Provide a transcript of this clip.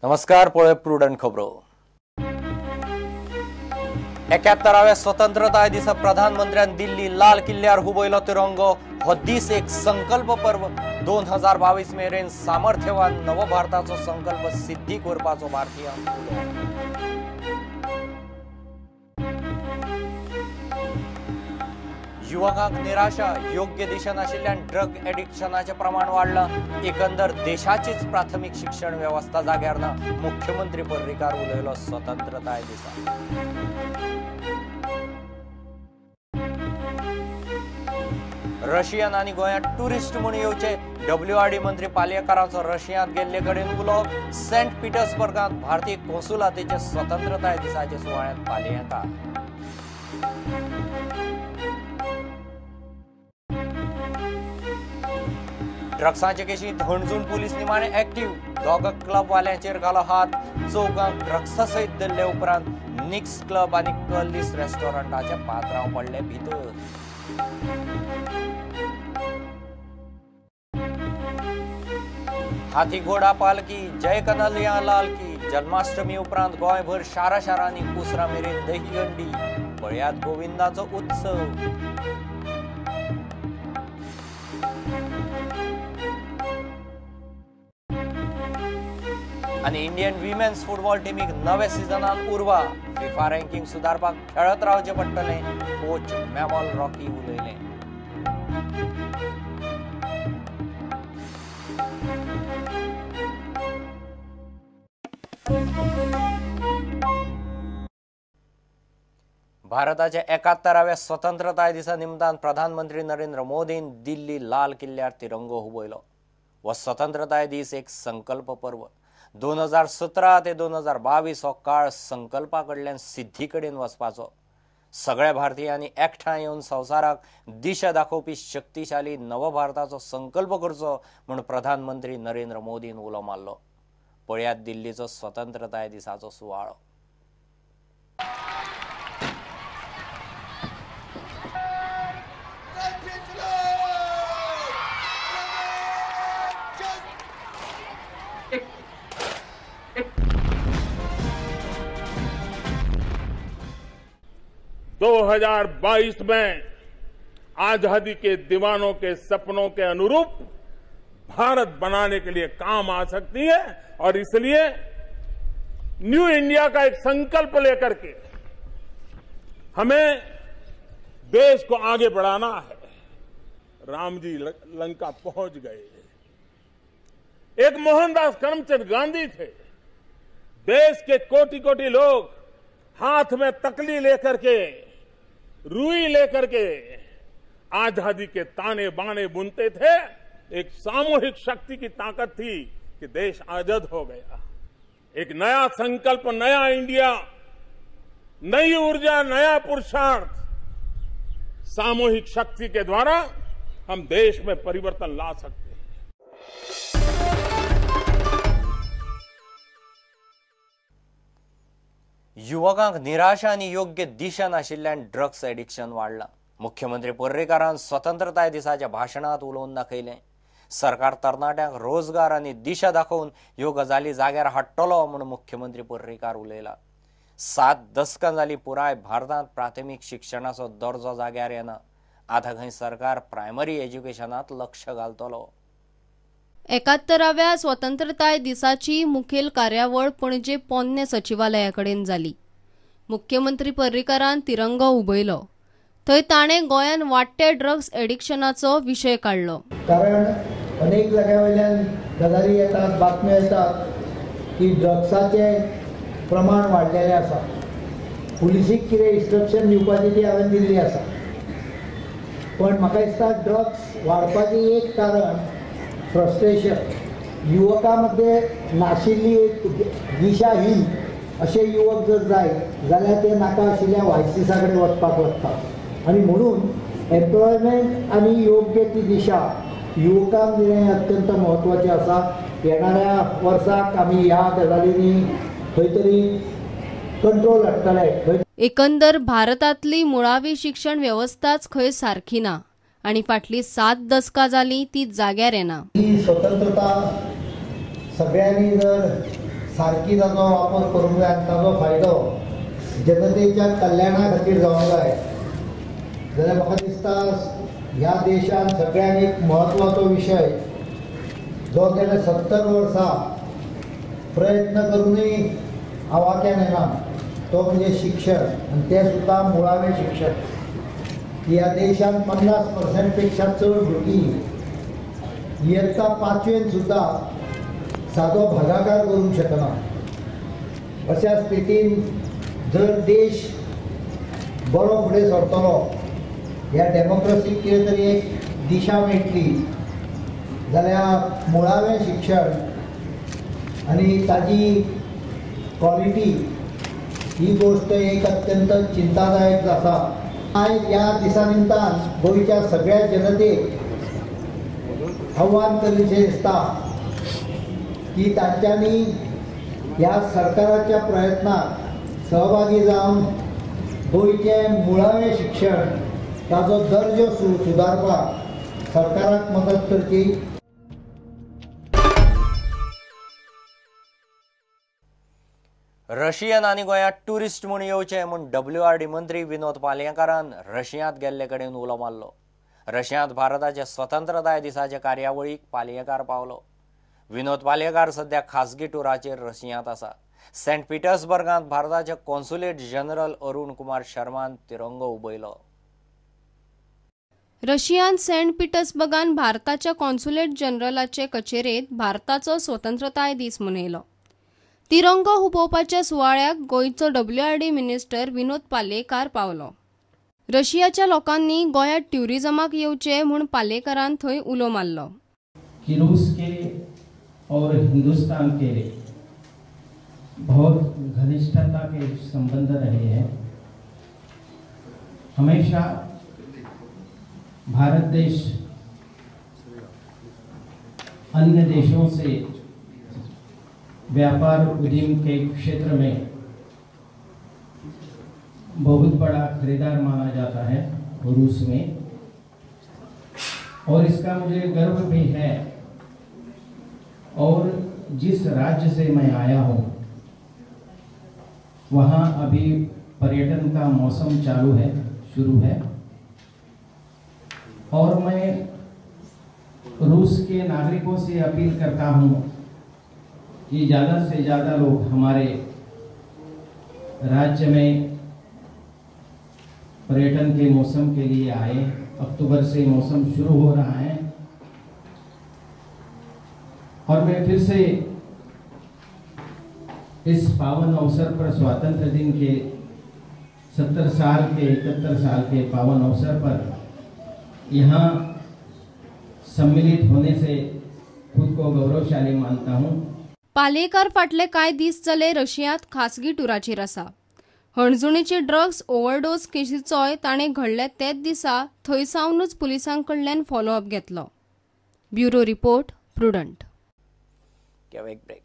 नमस्कार, पळय प्रुडंट खबरो। 71व्या स्वतंत्रता दिसा प्रधानमंत्र्यान दिल्ली लाल किल्ल्यार हुबयलो तिरंगो। हो दीस एक संकल्प पर्व। 2022 मेरेन सामर्थ्यवान नव भारताचो संकल्प सिद्धी करपाचो भारतीय युवकांक निराशा, योग्य दिशा नाशिल्ल्यान ड्रग एडिक्शनाचे प्रमाण वाढलं। एकंदर देशाचीच प्राथमिक शिक्षण व्यवस्था जाग्यार ना, मुख्यमंत्री पर्रीकार उलयलो स्वतंत्रताय दिसा। रशियन आणि गोंयांत टुरिस्ट म्हूण येवचे, WRD मंत्री पालयेकारांचो रशियांत गेल्ले कडेन उलो। सेंट पीटर्सबर्गांत भारतीय कॉन्सुलातेचे स्वतंत्रताय दिसाचे सुवाळ्यांत पालयेकार। ड्रग्साचे केशींत हणजूण पुलीस निमाणे एक्टिव्ह। दोग क्लब वाल्यांचेर घालो हात। चौगांक ड्रग्सा सयत धरले उपरांत निक्स क्लब आणि कर्लीस रेस्टॉरंटाचे पात्रांव पडले भितर। हाथी घोडा पालकी, जय कन्हैया लाल की। जन्माष्टमी उपरांत गोंयभर शारांनी उसरा मेरेन दहीहंडी। पळयात गोविंदाचो उत्सव। आणि इंडियन विमेन्स फुटबॉल टीमीक नवे सिजनात उर्वा। फिफा रँकिंग सुधारपाक खेळत रावचे पडटले, कोच मेमॉल रॉकी उलयले। भारताच्या 71व्या स्वतंत्रताय दिसा निमतान प्रधानमंत्री नरेंद्र मोदीन दिल्ली लाल किल्ल्यार तिरंगो हुबयलो। हो स्वतंत्रताय दीस एक संकल्प पर्व। 2017 ते 2022 हो काळ संकल्पाकडल्यान सिद्धी कडेन वचपाचो। सगळ्या भारतीयांनी एकठांय येवन संवसाराक दिशा दाखोवपी शक्तिशाली नव भारताचो संकल्प करचो म्हूण प्रधानमंत्री नरेंद्र मोदीन उलो मारलो। पळयात दिल्लीचो स्वतंत्रताय दिसाचो सुवाळो। दो 2022 में आजादी के दीवानों के सपनों के अनुरूप भारत बनाने के लिए काम आ सकती है और इसलिए न्यू इंडिया का एक संकल्प लेकर के हमें देश को आगे बढ़ाना है। राम जी लंका पहुंच गए। एक मोहनदास करमचंद गांधी थे। देश के कोटि कोटि लोग हाथ में तकली लेकर के, रुई लेकर के आजादी के ताने बाने बुनते थे। एक सामूहिक शक्ति की ताकत थी कि देश आजाद हो गया। एक नया संकल्प, नया इंडिया, नई ऊर्जा, नया पुरुषार्थ, सामूहिक शक्ति के द्वारा हम देश में परिवर्तन ला सकते हैं। युवकांक निराशा आणि योग्य दिशा नाशिल्ल्यान ड्रग्स एडिक्शन वाढला। मुख्यमंत्री पर्रीकारान स्वतंत्रताय दिसाच्या भाषणात उलोवन दाखयले। सरकार तरणाट्यांक रोजगार आणि दिशा दाखवून ह्यो गजाली जाग्यार हाडटलो म्हूण मुख्यमंत्री पर्रीकार उलयला। 7 दशकां जाली पुराय भारतांत प्राथमिक शिक्षणाचो दर्जो जाग्यार येना। आतां खंय सरकार प्रायमरी एज्युकेशनात लक्ष घालतलो। 71व्या स्वतंत्रताय दिसाची मुखेल कार्यावळ पणजे पोन्ने सचिवालयाकडेन जाली। मुख्यमंत्री पर्रीकारान तिरंगो उबयलो। थंय ताणें गोंयान वाडटे ड्रग्स एडिक्शनाचो विशय काडलो। कारण अनेक जाग्यावयल्यान गजाली येतात, बातम्यो येतात की ड्रग्साचे प्रमाण वाडलेलें आसा। पुलिसीक कितें इन्स्ट्रक्शन दिवपाची ती हांवें दिल्ली आसा, पण म्हाका दिसता ड्रग्स वाडपाचें एक कारण फ्रस्ट्रेशन। युवकांमध्ये नाशिल्ली एक दिशाहीन असे युवक जर जायत जाल्यार ते नाका आशिल्ल्या वायसीसाकडे वचपाक लागतात आणि म्हणून एम्प्लॉयमेंट आणि योग्य ती दिशा युवकांक दिणें अत्यंत महत्वाचें आसा। येणाऱ्या वर्साक आमी ह्या गजालींनी खंय तरी कंट्रोल हाडटले। एकंदर भारतातली मुळावी शिक्षण व्यवस्थाच खंय सारखी ना आणि फाटली 7 दशकां जाली ती जाग्यार येना। ही स्वतंत्रता सगळ्यांनी जर सारकी ताजो वापर करूंक जाय आनी ताजो फायदो जनतेच्या कल्याणा खातीर जावंक जाय जाल्यार म्हाका दिसता ह्या देशान सगळ्यान एक म्हत्वाचो विशय जो गेल्या 70 वर्सां प्रयत्न करूनय आवाक्यान येना तो म्हणजे शिक्षण आनी तें सुद्दां मुळावें शिक्षण. ह्या देशान 50% पेक्षा चड भुरगीं इयत्ता 5वेन सुद्दां सादो भागाकार करूंक शकना. अशा स्थितीन जर देश बरो फुडें सरतलो ह्या डेमोक्रेसीक कितें तरी एक दिशा मेळटली जाल्यार मुळावें शिक्षण आनी ताजी क्वॉलिटी ही गोष्ट एक अत्यंत चिंतादायक आसा. आयज ह्या दिसा निमतान गोंयच्या सगळ्या जनतेक आव्हान करूचें दिसता की तांच्यांनी ह्या सरकाराच्या प्रयत्नात सहभागी जावन गोंयचें मुळावें शिक्षण ताजो दर्जो सुदारपाक सरकाराक मदत करची. रशियन आनी गोंयांत ट्युरिस्ट म्हूण येवचे म्हूण WRD मंत्री विनोद पालयेकारान रशियांत गेल्ले कडेन उलो मारलो. रशियांत भारताचे स्वतंत्रताय दिसाचे कार्यावळीक पालयेकार पावलो. विनोद पालयेकार सध्या खासगी टुराचेर रशियांत आसा. सेंट पिटर्सबर्गांत भारताचे कॉन्सुलेट जनरल अरुण कुमार शर्मान तिरंगो उबयलो. रशियान सेंट पिटर्सबर्गान भारताच्या कॉन्सुलेट जनरलाचे कचेरेत भारताचो स्वतंत्रताय दीस मनयलो. तिरंगो हुबोवपाच्या सुवाळ्याक गोंयचो WRD मिनिस्टर विनोद पालयेकार पावलो. रशियाच्या लोकांनी गोंयांत ट्युरिजमाक येवचे म्हूण पालयेकारान थंय उलो मारलो. कि रूस के और हिंदुस्तान के बहुत घनिष्ठता के संबंध रहे हैं. हमेशा भारत देश अन्य देशों से व्यापार उद्यम के क्षेत्र में बहुत बड़ा खरीदार माना जाता है रूस में, और इसका मुझे गर्व भी है. और जिस राज्य से मैं आया हूँ वहाँ अभी पर्यटन का मौसम चालू है, शुरू है, और मैं रूस के नागरिकों से अपील करता हूँ कि ज़्यादा से ज़्यादा लोग हमारे राज्य में पर्यटन के मौसम के लिए आए. अक्टूबर से मौसम शुरू हो रहा है और मैं फिर से इस पावन अवसर पर स्वातंत्र्य दिन के 70 साल के 71 साल के पावन अवसर पर यहाँ सम्मिलित होने से खुद को गौरवशाली मानता हूँ. पालयेकार फाटले कांय दीस जाले रशियांत खासगी टुराचेर आसा. हणजुणेची ड्रग्स ओव्हरडोस केसीचोय ताणें घडले तेच दिसा थंयसावनूच पुलिसां कडल्यान फॉलोअप घेतलो. Bureau report, prudent. एक ब्रेक.